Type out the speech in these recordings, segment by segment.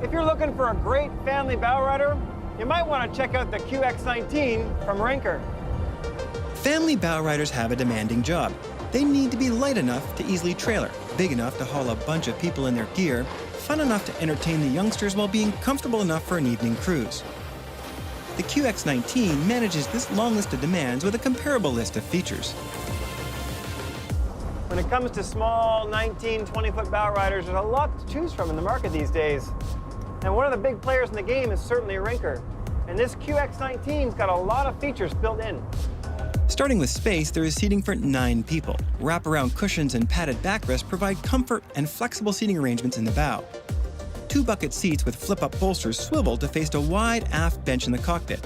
If you're looking for a great family bow rider, you might want to check out the QX19 from Rinker. Family bow riders have a demanding job. They need to be light enough to easily trailer, big enough to haul a bunch of people in their gear, fun enough to entertain the youngsters while being comfortable enough for an evening cruise. The QX19 manages this long list of demands with a comparable list of features. When it comes to small 19, 20-foot bow riders, there's a lot to choose from in the market these days. And one of the big players in the game is certainly Rinker. And this QX19's got a lot of features built in. Starting with space, there is seating for 9 people. Wraparound cushions and padded backrest provide comfort and flexible seating arrangements in the bow. 2 bucket seats with flip-up bolsters swivel to face a wide aft bench in the cockpit.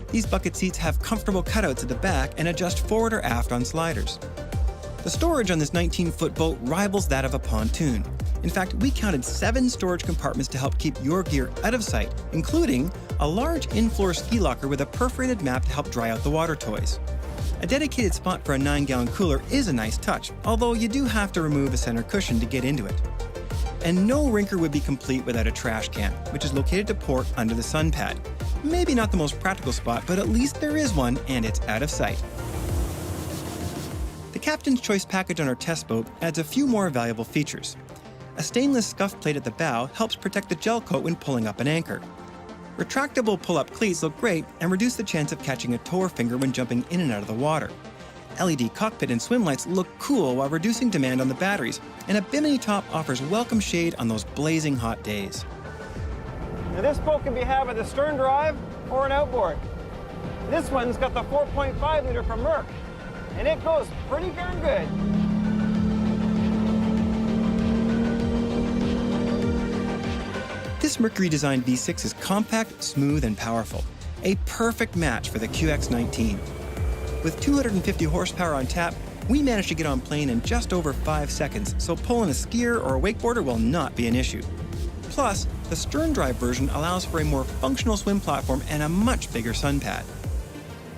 These bucket seats have comfortable cutouts at the back and adjust forward or aft on sliders. The storage on this 19-foot boat rivals that of a pontoon. In fact, we counted 7 storage compartments to help keep your gear out of sight, including a large in-floor ski locker with a perforated map to help dry out the water toys. A dedicated spot for a 9-gallon cooler is a nice touch, although you do have to remove a center cushion to get into it. And no Rinker would be complete without a trash can, which is located to port under the sun pad. Maybe not the most practical spot, but at least there is one, and it's out of sight. The Captain's Choice package on our test boat adds a few more valuable features. A stainless scuff plate at the bow helps protect the gel coat when pulling up an anchor. Retractable pull-up cleats look great and reduce the chance of catching a toe or finger when jumping in and out of the water. LED cockpit and swim lights look cool while reducing demand on the batteries, and a bimini top offers welcome shade on those blazing hot days. Now this boat can be had with a stern drive or an outboard. This one's got the 4.5 liter from Merck, and it goes pretty darn good. This Mercury-designed V6 is compact, smooth, and powerful. A perfect match for the QX19. With 250 horsepower on tap, we managed to get on plane in just over 5 seconds, so pulling a skier or a wakeboarder will not be an issue. Plus, the stern drive version allows for a more functional swim platform and a much bigger sun pad.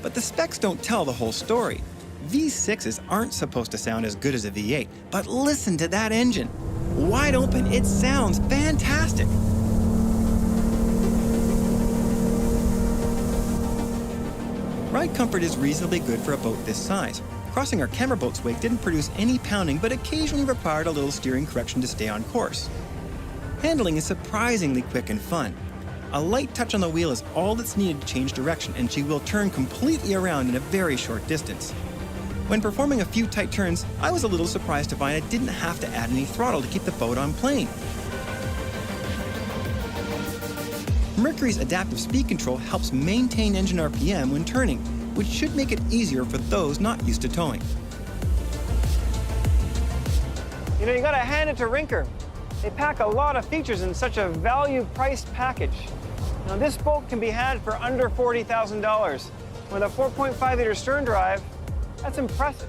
But the specs don't tell the whole story. V6s aren't supposed to sound as good as a V8, but listen to that engine. Wide open, it sounds fantastic. Ride comfort is reasonably good for a boat this size. Crossing our camera boat's wake didn't produce any pounding, but occasionally required a little steering correction to stay on course. Handling is surprisingly quick and fun. A light touch on the wheel is all that's needed to change direction, and she will turn completely around in a very short distance. When performing a few tight turns, I was a little surprised to find I didn't have to add any throttle to keep the boat on plane. Mercury's adaptive speed control helps maintain engine RPM when turning, which should make it easier for those not used to towing. You know, you gotta hand it to Rinker. They pack a lot of features in such a value-priced package. Now, this boat can be had for under $40,000. With a 4.5 liter stern drive, that's impressive.